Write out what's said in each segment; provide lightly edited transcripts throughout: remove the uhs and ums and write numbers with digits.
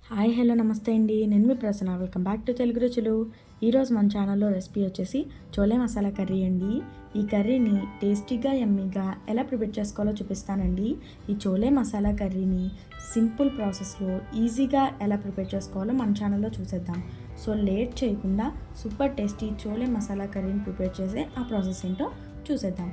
Hi hello నమస్తే అండి. నేను మీ Prasanna. Welcome back to Telugu Ruchulu. ఈరోజు మన ఛానల్లో రెసిపీ వచ్చేసి చోలే మసాలా కర్రీ అండి. ఈ కర్రీని టేస్టీగా యమ్మీగా ఎలా ప్రిపేర్ చేసుకోవాలో చూపిస్తానండి. ఈ చోలే మసాలా కర్రీని సింపుల్ ప్రాసెస్లో ఈజీగా ఎలా ప్రిపేర్ చేసుకోవాలో మన ఛానల్లో చూసేద్దాం. సో లేట్ చేయకుండా సూపర్ టేస్టీ చోలే మసాలా కర్రీని ప్రిపేర్ చేసే ఆ ప్రాసెస్ ఏంటో చూసేద్దాం.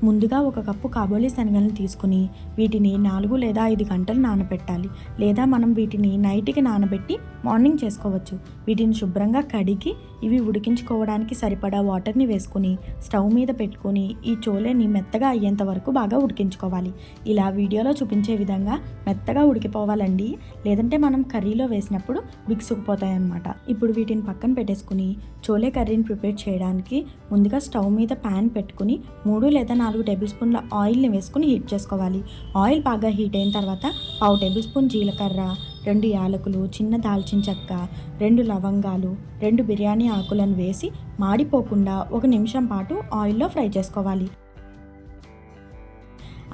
ముందుగా ఒక కప్పు కాబోలి శనగలను తీసుకుని వీటిని 4 లేదా 5 గంటలు నానబెట్టాలి. లేదా మనం వీటిని నైట్కి నానబెట్టి మార్నింగ్ చేసుకోవచ్చు. వీటిని శుభ్రంగా కడిగి ఇవి ఉడికించుకోవడానికి సరిపడా వాటర్ని వేసుకుని స్టవ్ మీద పెట్టుకొని ఈ చోలేని మెత్తగా అయ్యేంత వరకు బాగా ఉడికించుకోవాలి. ఇలా వీడియోలో చూపించే విధంగా మెత్తగా ఉడికిపోవాలండి. లేదంటే మనం కర్రీలో వేసినప్పుడు బిగుసుకుపోతాయి అన్నమాట. ఇప్పుడు వీటిని పక్కన పెట్టేసుకుని చోలే కర్రీని ప్రిపేర్ చేయడానికి ముందుగా స్టవ్ మీద ప్యాన్ పెట్టుకుని 3 లేదా 4 టేబుల్ స్పూన్ల ఆయిల్ని వేసుకుని హీట్ చేసుకోవాలి. ఆయిల్ బాగా హీట్ అయిన తర్వాత 1/2 టేబుల్ స్పూన్ జీలకర్ర, 2 యాలకులు, చిన్న దాల్చిన చెక్క, 2 లవంగాలు, 2 బిర్యానీ ఆకులను వేసి మాడిపోకుండా 1 నిమిషం పాటు ఆయిల్లో ఫ్రై చేసుకోవాలి.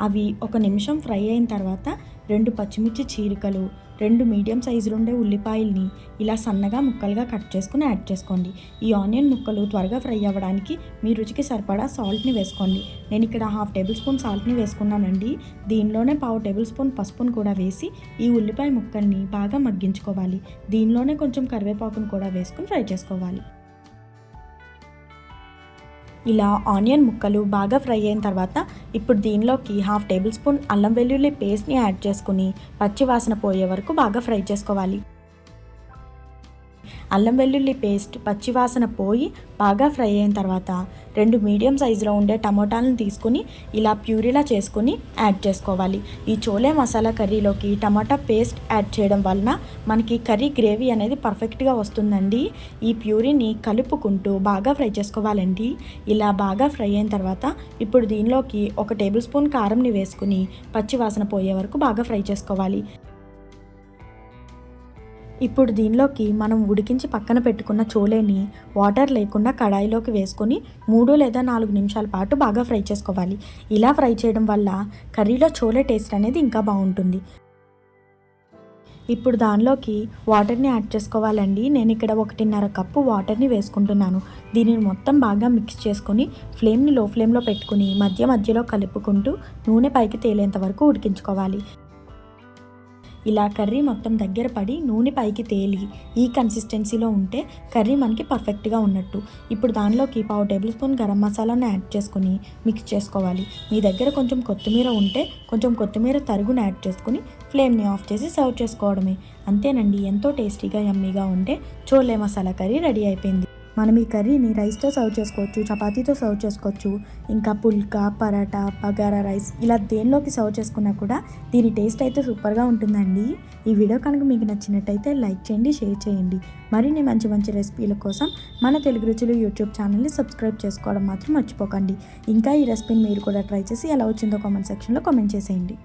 అవి 1 నిమిషం ఫ్రై అయిన తర్వాత 2 పచ్చిమిర్చి చీరికలు, 2 మీడియం సైజులో ఉండే ఉల్లిపాయల్ని ఇలా సన్నగా ముక్కలుగా కట్ చేసుకుని యాడ్ చేసుకోండి. ఈ ఆనియన్ ముక్కలు త్వరగా ఫ్రై అవ్వడానికి మీ రుచికి సరిపడా సాల్ట్ని వేసుకోండి. నేను ఇక్కడ 1/2 టేబుల్ స్పూన్ సాల్ట్ని వేసుకున్నానండి. దీనిలోనే 1/4 టేబుల్ స్పూన్ పసుపును కూడా వేసి ఈ ఉల్లిపాయ ముక్కల్ని బాగా మగ్గించుకోవాలి. దీనిలోనే కొంచెం కరివేపాకును కూడా వేసుకుని ఫ్రై చేసుకోవాలి. ఇలా ఆనియన్ ముక్కలు బాగా ఫ్రై అయిన తర్వాత ఇప్పుడు దీనిలోకి 1/2 టేబుల్ స్పూన్ అల్లం వెల్లుల్లి పేస్ట్ని యాడ్ చేసుకుని పచ్చి వాసన పోయే వరకు బాగా ఫ్రై చేసుకోవాలి. అల్లం వెల్లుల్లి పేస్ట్ పచ్చివాసన పోయి బాగా ఫ్రై అయిన తర్వాత 2 మీడియం సైజులో ఉండే టమోటాలను తీసుకుని ఇలా ప్యూరీలా చేసుకుని యాడ్ చేసుకోవాలి. ఈ చోలే మసాలా కర్రీలోకి టమాటా పేస్ట్ యాడ్ చేయడం వలన మనకి కర్రీ గ్రేవీ అనేది పర్ఫెక్ట్గా వస్తుందండి. ఈ ప్యూరీని కలుపుకుంటూ బాగా ఫ్రై చేసుకోవాలండి. ఇలా బాగా ఫ్రై అయిన తర్వాత ఇప్పుడు దీనిలోకి 1 టేబుల్ స్పూన్ కారంని వేసుకుని పచ్చివాసన పోయే వరకు బాగా ఫ్రై చేసుకోవాలి. ఇప్పుడు దీనిలోకి మనం ఉడికించి పక్కన పెట్టుకున్న చోలేని వాటర్ లేకుండా కడాయిలోకి వేసుకొని 3 లేదా 4 నిమిషాల పాటు బాగా ఫ్రై చేసుకోవాలి. ఇలా ఫ్రై చేయడం వల్ల కర్రీలో చోలే టేస్ట్ అనేది ఇంకా బాగుంటుంది. ఇప్పుడు దానిలోకి వాటర్ని యాడ్ చేసుకోవాలండి. నేను ఇక్కడ 1.5 కప్పు వాటర్ని వేసుకుంటున్నాను. దీనిని మొత్తం బాగా మిక్స్ చేసుకొని ఫ్లేమ్ని లో ఫ్లేమ్లో పెట్టుకుని మధ్యలో కలుపుకుంటూ నూనె పైకి తేలేంత వరకు ఉడికించుకోవాలి. ఇలా కర్రీ మొత్తం దగ్గర పడి నూనె పైకి తేలి ఈ కన్సిస్టెన్సీలో ఉంటే కర్రీ మనకి పర్ఫెక్ట్గా ఉన్నట్టు. ఇప్పుడు దానిలోకి 1/2 టేబుల్ స్పూన్ గరం మసాలాను యాడ్ చేసుకొని మిక్స్ చేసుకోవాలి. మీ దగ్గర కొంచెం కొత్తిమీర ఉంటే కొంచెం కొత్తిమీర తరుగును యాడ్ చేసుకుని ఫ్లేమ్ని ఆఫ్ చేసి సర్వ్ చేసుకోవడమే. అంతేనండి, ఎంతో టేస్టీగా యమ్మీగా ఉండే చోలే మసాలా కర్రీ రెడీ అయిపోయింది. మనం ఈ కర్రీని రైస్తో సర్వ్ చేసుకోవచ్చు, చపాతీతో సర్వ్ చేసుకోవచ్చు, ఇంకా పుల్కా, పరాటా, బగారా రైస్ ఇలా దేనిలోకి సర్వ్ చేసుకున్నా కూడా దీని టేస్ట్ అయితే సూపర్గా ఉంటుందండి. ఈ వీడియో కనుక మీకు నచ్చినట్టయితే లైక్ చేయండి, షేర్ చేయండి. మరిన్ని మంచి రెసిపీల కోసం మన తెలుగు రుచులు యూట్యూబ్ ఛానల్ని సబ్స్క్రైబ్ చేసుకోవడం మాత్రం మర్చిపోకండి. ఇంకా ఈ రెసిపీని మీరు కూడా ట్రై చేసి ఎలా వచ్చిందో కామెంట్ సెక్షన్లో కామెంట్ చేసేయండి.